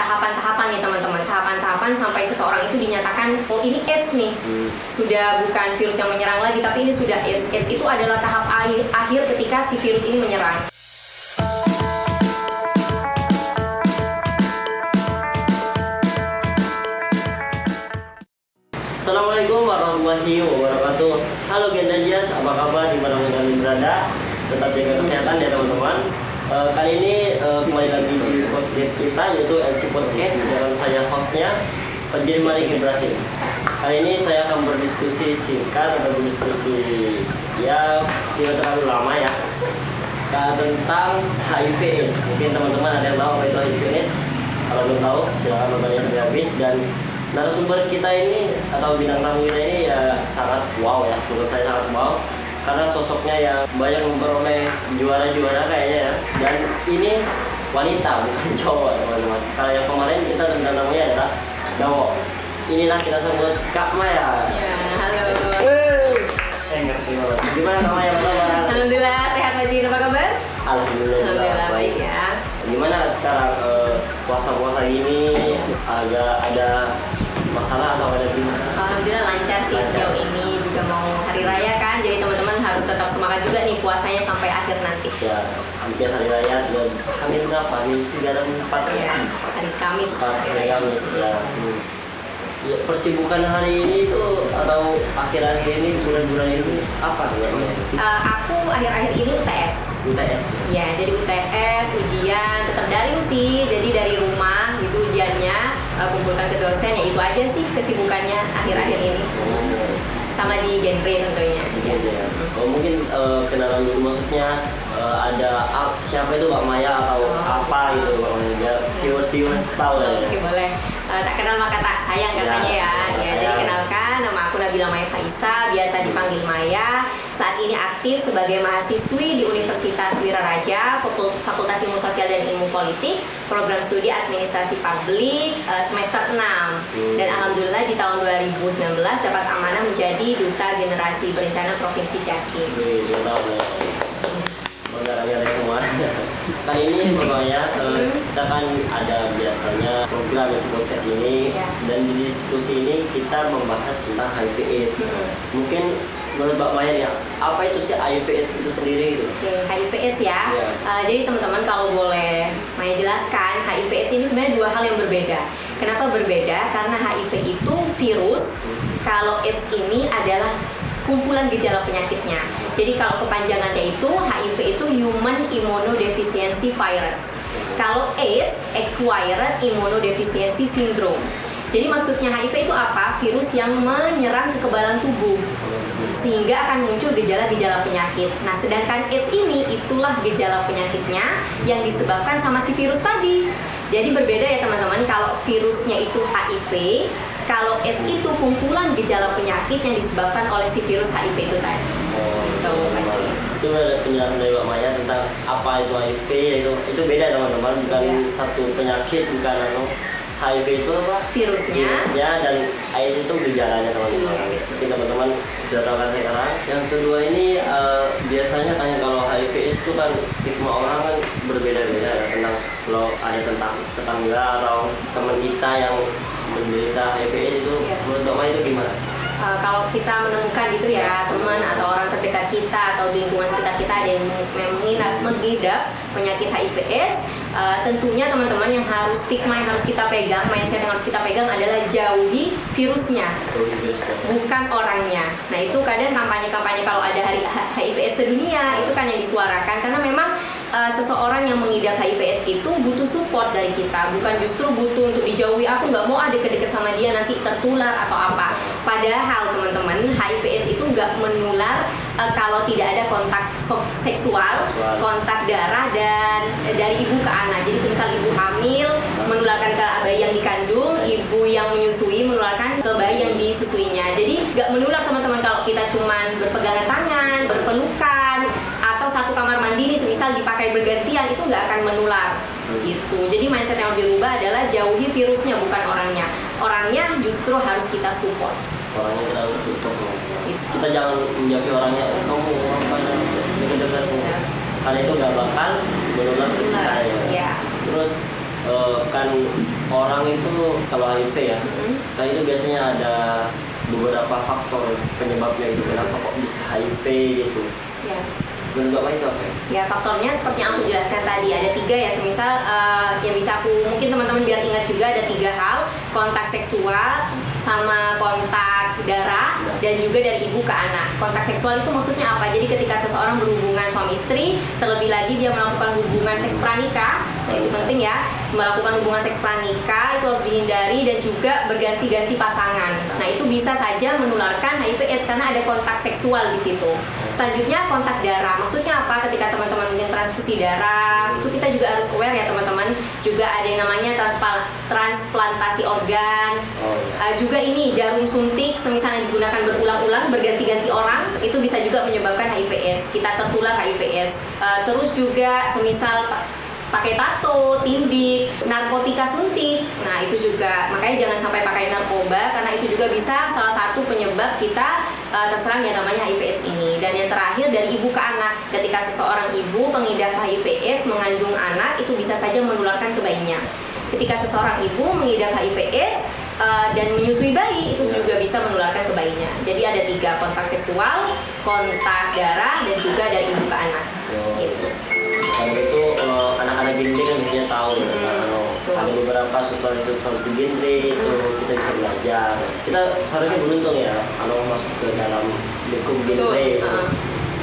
tahapan-tahapan nih teman-teman, tahapan-tahapan sampai seseorang itu dinyatakan oh ini AIDS nih, sudah bukan virus yang menyerang lagi tapi ini sudah AIDS. AIDS itu adalah tahap akhir ketika si virus ini menyerang. Assalamualaikum warahmatullahi wabarakatuh. Halo Gendanjas, apa kabar dimanapun kalian berada? Tetap jaga kesehatan ya teman-teman. Kali ini kembali lagi di podcast kita yaitu LC Podcast dengan saya hostnya Fajri Malik Ibrahim. Kali ini saya akan berdiskusi singkat atau berdiskusi ya tidak terlalu lama ya tentang HIV/AIDS. Mungkin teman-teman ada yang tahu apa itu HIV/AIDS? Kalau belum tahu silakan nontonnya sampai habis. Dan narasumber kita ini atau bintang tamu kita ini ya sangat wow ya, menurut saya sangat wow karena sosoknya yang banyak memperoleh juara-juara kayaknya ya. Dan ini wanita bukan cowok teman-teman. Kalau yang kemarin kita bintang tamunya adalah cowok. Inilah kita sebut Kak Maya. Ya, halo. Ngerti banget. Gimana Kak Maya? Alhamdulillah sehat Fajri, apa kabar? Alhamdulillah baik ya. Gimana sekarang puasa-puasa ini agak ada masalah atau ada gimana? Alhamdulillah lancar sih sejauh ini, juga mau hari raya kan, jadi teman-teman harus tetap semangat juga nih puasanya sampai akhir nanti. Ya, hampir hari raya dan hamil berapa? Hamil 3 dan 4 ya? Hari Kamis. Hari Kamis ya. Ya, persibukan hari ini tuh atau akhir-akhir ini bulan-bulan ini apa namanya? Aku akhir-akhir ini UTS. UTS. Ya, jadi UTS, ujian, tetap daring sih. Jadi dari rumah gitu ujiannya, kumpulkan ke dosen, ya itu aja sih kesibukannya akhir-akhir ini. Sama di genre tentunya. Ya. Oh, mungkin kenalan dulu, maksudnya ada siapa itu Kak Maya atau apa gitu Kak Maya? Viewers tahu ya. Oke, boleh. Tak kenal maka tak sayang katanya ya. Jadi kenalkan, nama aku Nabila Maya Faisa, biasa dipanggil Maya. Saat ini aktif sebagai mahasiswi di Universitas Wiraraja, Fakultas Ilmu Sosial dan Ilmu Politik, program studi Administrasi Publik semester 6. Dan alhamdulillah di tahun 2019 dapat amanah menjadi Duta Generasi Berencana Provinsi Jatim. Ada semua. Kali ini pokoknya kita kan ada biasanya program yang podcast ini dan di diskusi ini kita membahas tentang HIV/AIDS. Mungkin menurut Mbak Maya ya, apa itu sih HIV/AIDS itu sendiri gitu? Oke, HIV/AIDS ya. Jadi teman-teman kalau boleh Maya jelaskan, HIV/AIDS ini sebenarnya dua hal yang berbeda. Kenapa berbeda? Karena HIV itu virus, kalau AIDS ini adalah kumpulan gejala penyakitnya. Jadi kalau kepanjangannya itu HIV itu Human Immunodeficiency Virus. Kalau AIDS Acquired Immunodeficiency Syndrome. Jadi maksudnya HIV itu apa? Virus yang menyerang kekebalan tubuh sehingga akan muncul gejala-gejala penyakit. Nah, sedangkan AIDS ini itulah gejala penyakitnya yang disebabkan sama si virus tadi. Jadi berbeda ya teman-teman, kalau virusnya itu HIV, kalau AIDS itu kumpulan gejala penyakit yang disebabkan oleh si virus HIV itu tadi. Itu ada penjelasan dari Mbak Maya tentang apa itu HIV, itu beda teman-teman, bukan satu penyakit, bukan HIV itu apa? Virusnya dan AIDS itu gejalanya teman-teman. Mungkin teman-teman sudah tahu kan sekarang. Yang kedua ini biasanya kan kalau HIV itu kan stigma orang kan berbeda-beda ya, tentang kalau ada tentang tetangga atau teman kita yang menderita HIV/AIDS itu menurut Mbak Maya itu gimana? Kalau kita menemukan gitu ya teman atau orang terdekat kita atau di lingkungan sekitar kita ada yang mengidap penyakit HIV/AIDS, tentunya teman-teman yang harus stigma yang harus kita pegang, mindset yang harus kita pegang adalah jauhi virusnya, bukan orangnya. Nah itu kadang kampanye-kampanye kalau ada hari HIV/AIDS sedunia itu kan yang disuarakan karena memang seseorang yang mengidap HIV/AIDS itu butuh support dari kita, bukan justru butuh untuk dijauhi. Aku nggak mau ada deket sama dia nanti tertular atau apa. Padahal teman-teman HIV/AIDS itu nggak menular kalau tidak ada kontak seksual, kontak darah dan dari ibu ke anak. Jadi semisal ibu hamil menularkan ke bayi yang dikandung, ibu yang menyusui menularkan ke bayi yang disusuinya. Jadi nggak menular teman-teman kalau kita cuman berpegangan tangan, berpelukan, atau satu kamar mandi nih semisal dipakai bergantian, itu nggak akan menular gitu. Jadi mindset yang harus dirubah adalah jauhi virusnya bukan orangnya. Orangnya justru harus kita support. Orangnya kita harus support. Kita jangan menjauhi orangnya. Kamu apa dekat-dekatmu? Karena itu nggak bakal menular ke kita ya. Terus kan orang itu kalau HIV ya, kan itu biasanya ada beberapa faktor penyebabnya gitu. Kenapa kok bisa HIV gitu? Ya. Menurut Bapak itu apa? Ya faktornya seperti yang aku jelaskan tadi ada 3 ya, semisal yang bisa aku mungkin teman-teman biar ingat juga ada 3 hal: kontak seksual, sama kontak darah, dan juga dari ibu ke anak. Kontak seksual itu maksudnya apa? Jadi ketika seseorang berhubungan suami istri, terlebih lagi dia melakukan hubungan seks pranikah, nah itu penting ya, melakukan hubungan seks pranikah itu harus dihindari, dan juga berganti-ganti pasangan. Nah itu bisa saja menularkan HIV/AIDS karena ada kontak seksual di situ. Selanjutnya kontak darah, maksudnya apa? Ketika teman-teman mungkin transfusi darah, itu kita juga harus aware ya teman-teman. Juga ada yang namanya transplantasi organ. Juga ini jarum suntik, misalnya digunakan berulang-ulang berganti-ganti orang, itu bisa juga menyebabkan HIV/AIDS. Kita tertular HIV/AIDS. Terus juga semisal pakai tato, tindik, narkotika suntik. Nah, itu juga makanya jangan sampai pakai narkoba karena itu juga bisa salah satu penyebab kita terserang yang namanya HIV/AIDS ini. Dan yang terakhir dari ibu ke anak. Ketika seseorang ibu pengidap HIV/AIDS mengandung anak, itu bisa saja menularkan ke bayinya. Ketika seseorang ibu mengidap HIV/AIDS dan menyusui bayi, itu juga bisa menularkan ke bayinya. Jadi ada 3, kontak seksual, kontak darah, dan juga dari ibu ke anak. Gitu. Kalau itu anak-anak genre kan biasanya tahu ya, kalau ada beberapa substansi genre itu kita bisa belajar. Kita seharusnya beruntung ya, kalau masuk ke dalam lingkup genre itu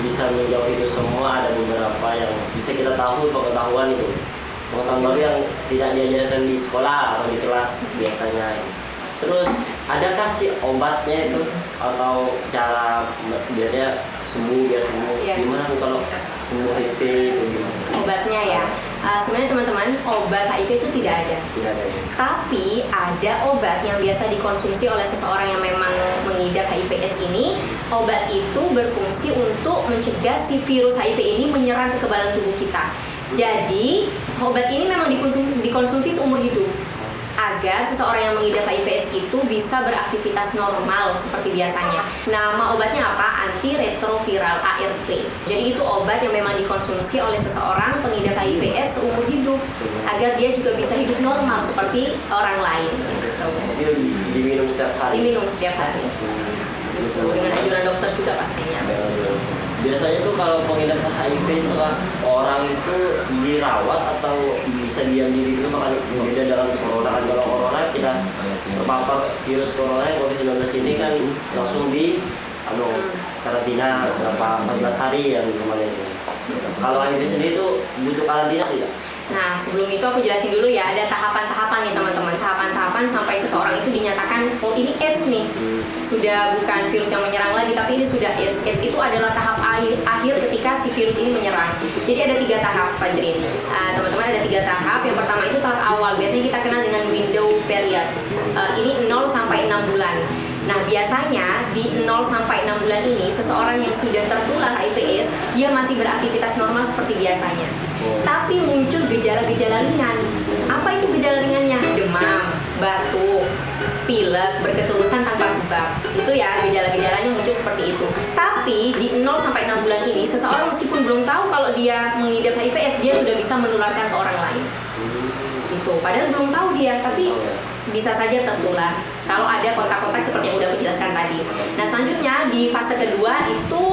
bisa menjawab itu semua. Ada beberapa yang bisa kita tahu pengetahuan itu, pengetahuan baru yang tidak diajarkan di sekolah atau di kelas biasanya. Terus adakah sih obatnya itu atau cara biar sembuh Ya. Gimana tuh kalau sembuh HIV itu gimana? Obatnya ya, sebenarnya teman-teman obat HIV itu tidak ada. Tidak ada ya? Tapi ada obat yang biasa dikonsumsi oleh seseorang yang memang mengidap HIV/AIDS ini. Obat itu berfungsi untuk mencegah si virus HIV ini menyerang kekebalan tubuh kita. Jadi obat ini memang dikonsumsi seumur hidup agar seseorang yang mengidap HIV/AIDS itu bisa beraktivitas normal seperti biasanya. Nama obatnya apa? Antiretroviral ARV. Jadi itu obat yang memang dikonsumsi oleh seseorang pengidap HIV/AIDS seumur hidup agar dia juga bisa hidup normal seperti orang lain. Jadi diminum setiap hari? Diminum setiap hari. Dengan anjuran dokter juga pastinya. Biasanya tuh kalau pengidap HIV itu kan orang itu dirawat atau bisa diam diri dulu, makanya beda dalam corona. Kalau corona kita terpapar virus corona COVID-19 ini kan langsung di karantina berapa 14 hari yang kemarin itu. Kalau HIV sendiri itu butuh karantina tidak? Nah, sebelum itu aku jelasin dulu ya, ada tahapan-tahapan nih teman-teman. Tahapan-tahapan sampai seseorang itu dinyatakan, oh ini AIDS nih. Sudah bukan virus yang menyerang lagi, tapi ini sudah AIDS. AIDS itu adalah tahap akhir ketika si virus ini menyerang. Jadi ada 3 tahap, Fajrin. Teman-teman ada 3 tahap. Yang pertama itu tahap awal, biasanya kita kenal dengan window period. Ini 0 sampai 6 bulan. Nah, biasanya di 0 sampai 6 bulan ini seseorang yang sudah tertular HIV/AIDS dia masih beraktivitas normal seperti biasanya. Tapi muncul gejala-gejala ringan. Apa itu gejala ringannya? Demam, batuk, pilek, berketerusan tanpa sebab. Itu ya gejala-gejalanya muncul seperti itu. Tapi di 0 sampai 6 bulan ini seseorang meskipun belum tahu kalau dia mengidap HIV/AIDS dia sudah bisa menularkan ke orang lain. Itu padahal belum tahu dia, tapi bisa saja tertular kalau ada kontak-kontak seperti yang udah aku jelaskan tadi. Nah, selanjutnya di fase kedua itu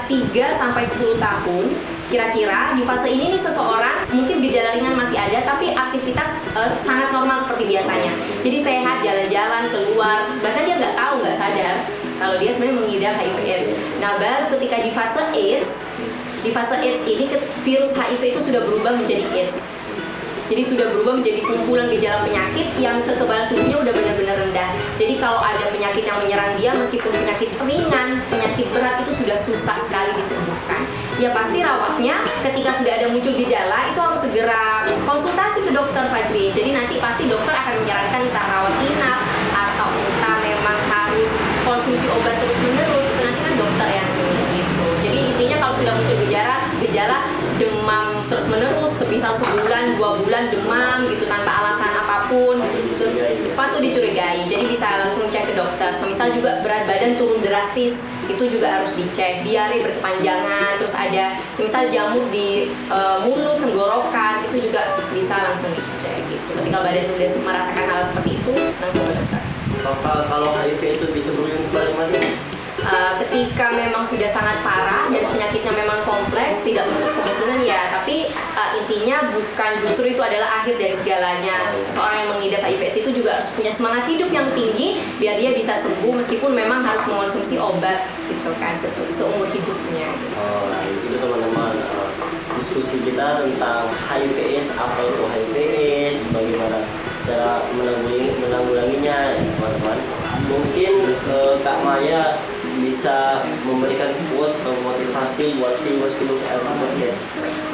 3 sampai 10 tahun kira-kira. Di fase ini nih seseorang mungkin gejala ringan masih ada tapi aktivitas sangat normal seperti biasanya. Jadi sehat, jalan-jalan, keluar, bahkan dia nggak tahu, nggak sadar kalau dia sebenarnya mengidap HIV/AIDS. Nah, baru ketika di fase AIDS ini virus HIV itu sudah berubah menjadi AIDS. Jadi sudah berubah menjadi kumpulan gejala penyakit yang kekebalan tubuhnya udah benar-benar rendah. Jadi kalau ada penyakit yang menyerang dia, meskipun penyakit ringan, penyakit berat itu sudah susah sekali disembuhkan. Ya pasti rawatnya ketika sudah ada muncul gejala itu harus segera konsultasi ke dokter, Fajri. Jadi nanti pasti dokter akan menyarankan entah rawat inap atau entah memang harus konsumsi obat terus-menerus. Itu nanti kan dokter yang gitu. Jadi intinya kalau sudah muncul gejala demam terus-menerus, semisal sebulan, 2 bulan demam gitu tanpa alasan apapun, itu patut dicurigai. Jadi bisa langsung cek ke dokter. semisal juga berat badan turun drastis, itu juga harus dicek. Diare berkepanjangan, terus ada semisal jamur di mulut, tenggorokan, itu juga bisa langsung dicek gitu. Ketika badan udah merasakan hal seperti itu, langsung ke dokter. Kalau HIV itu bisa berujung kembali mati? Ketika memang sudah sangat parah dan penyakitnya memang kompleks, tidak menutup kemungkinan ya, tapi intinya bukan justru itu adalah akhir dari segalanya. Seseorang yang mengidap HIV/AIDS itu juga harus punya semangat hidup yang tinggi biar dia bisa sembuh meskipun memang harus mengonsumsi obat gitu kan seumur hidupnya. Oh, nah itu teman-teman diskusi kita tentang HIV/AIDS, apa itu HIV/AIDS, bagaimana cara menanggulanginya ya teman-teman. Mungkin Kak Maya bisa memberikan quotes atau motivasi buat viewers LC Podcast.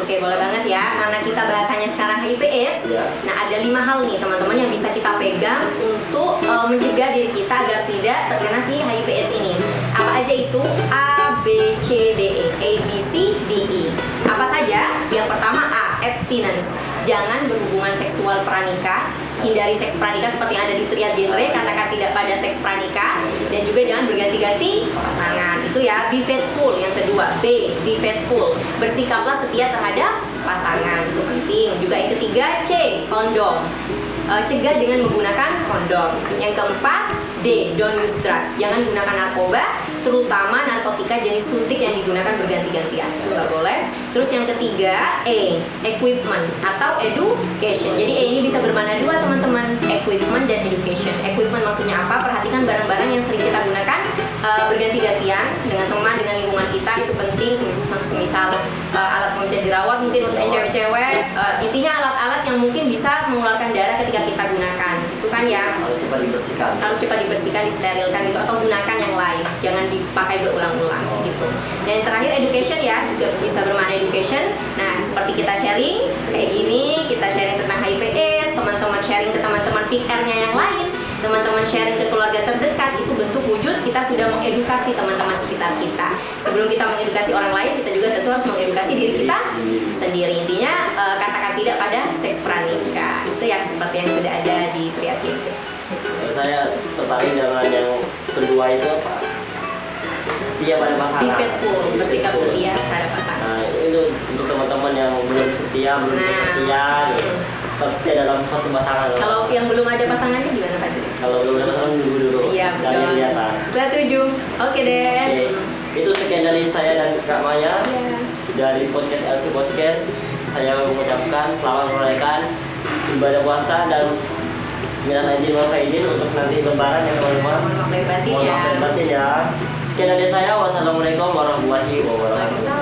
Oke, boleh banget ya, karena kita bahasanya sekarang HIV/AIDS. Ya. Nah, ada 5 hal nih teman-teman yang bisa kita pegang untuk mencegah diri kita agar tidak terkena si HIV/AIDS ini. Apa aja itu? A, B, C, D, E. A, B, C, D, E. Apa saja? Yang pertama A, abstinence. Jangan berhubungan seksual pranikah. Hindari seks pranikah seperti yang ada di triad genre, katakan tidak pada seks pranikah, dan juga jangan berganti-ganti pasangan. Itu ya, be faithful. Yang kedua, B, be faithful. Bersikaplah setia terhadap pasangan, itu penting. Juga yang ketiga, C, kondom. Cegah dengan menggunakan kondom. Yang keempat, D, don't use drugs. Jangan gunakan narkoba, terutama narkotika jenis suntik yang digunakan berganti-gantian. Itu nggak boleh. Terus yang ketiga, E, equipment atau education. Jadi E ini bisa bermakna dua teman-teman, equipment dan education. Equipment maksudnya apa? Perhatikan barang-barang yang sering kita gunakan berganti-gantian dengan teman, dengan lingkungan kita, itu penting. Semisal alat pemecah jerawat mungkin untuk yang cewek-cewek. Intinya alat-alat yang mungkin bisa mengeluarkan darah ketika kita gunakan. Itu kan ya. Harus cepat dibersihkan. Harus cepat dibersihkan, disterilkan gitu, atau gunakan yang lain. Jangan dipakai berulang-ulang gitu. Dan yang terakhir education ya, juga bisa bermakna education. Nah, seperti kita sharing kayak gini, kita sharing tentang HIV/AIDS, teman-teman sharing ke teman-teman PR-nya yang lain, teman-teman sharing ke keluarga terdekat, itu bentuk wujud kita sudah mengedukasi teman-teman sekitar kita. Sebelum kita mengedukasi orang lain, kita juga tentu harus mengedukasi diri kita sendiri. Intinya katakan tidak pada seks pranikah. Itu yang seperti yang sudah ada di triad genre. Saya tertarik dengan yang kedua itu apa? Setia pada pasangan. Be faithful, bersikap setia pada pasangan. Nah, itu untuk teman-teman yang belum setia, belum setia, gitu. Tetap setia dalam suatu pasangan. Kalau yang belum ada pasangannya gimana Pak Juri? Kalau belum ada pasangan nunggu dulu. Iya, dari betul. di atas. Setuju. Oke deh. Oke. Itu sekian dari saya dan Kak Maya Iya. dari podcast LC Podcast. Saya mengucapkan selamat merayakan ibadah puasa dan minal aidin wal faizin untuk nanti lebaran ya teman-teman. Mohon maaf lahir batin Mohon ya. maaf lahir batin ya. Sekian dari saya. Wassalamualaikum warahmatullahi wabarakatuh. Waalaikumsalam.